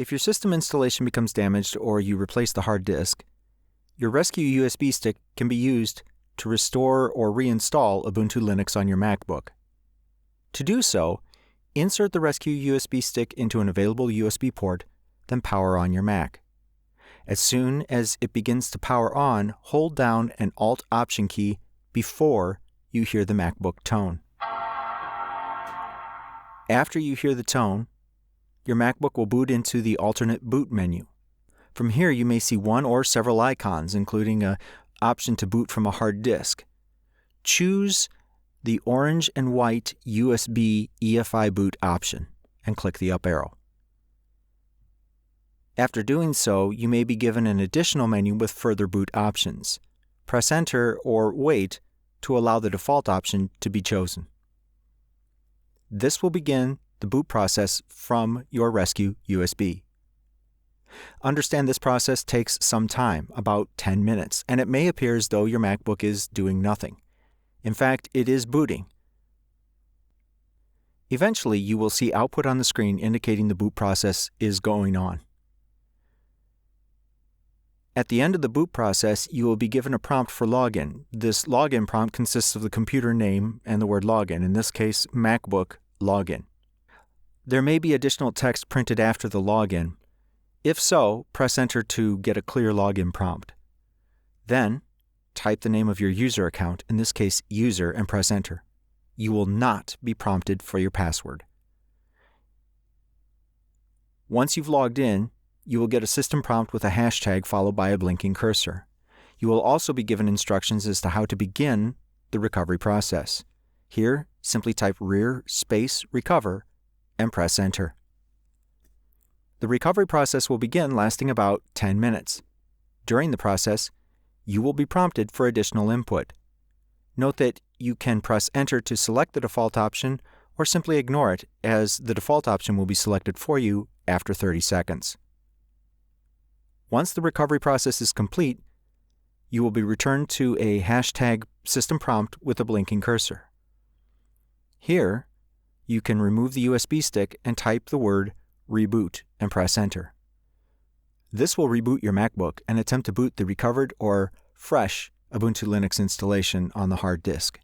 If your system installation becomes damaged or you replace the hard disk, your rescue USB stick can be used to restore or reinstall Ubuntu Linux on your MacBook. To do so, insert the rescue USB stick into an available USB port, then power on your Mac. As soon as it begins to power on, hold down an Alt-Option key before you hear the MacBook tone. After you hear the tone, your MacBook will boot into the alternate boot menu. From here, you may see one or several icons, including an option to boot from a hard disk. Choose the orange and white USB EFI boot option and click the up arrow. After doing so, you may be given an additional menu with further boot options. Press Enter or wait to allow the default option to be chosen. This will begin the boot process from your rescue USB. Understand this process takes some time, about 10 minutes, and it may appear as though your MacBook is doing nothing. In fact, it is booting. Eventually, you will see output on the screen indicating the boot process is going on. At the end of the boot process, you will be given a prompt for login. This login prompt consists of the computer name and the word login, in this case, MacBook login. There may be additional text printed after the login. If so, press Enter to get a clear login prompt. Then, type the name of your user account, in this case, user, and press Enter. You will not be prompted for your password. Once you've logged in, you will get a system prompt with a hashtag followed by a blinking cursor. You will also be given instructions as to how to begin the recovery process. Here, simply type rear space recover and press Enter. The recovery process will begin, lasting about 10 minutes. During the process, you will be prompted for additional input. Note that you can press Enter to select the default option or simply ignore it, as the default option will be selected for you after 30 seconds. Once the recovery process is complete, you will be returned to a hashtag system prompt with a blinking cursor. Here, you can remove the USB stick and type the word reboot and press Enter. This will reboot your MacBook and attempt to boot the recovered or fresh Ubuntu Linux installation on the hard disk.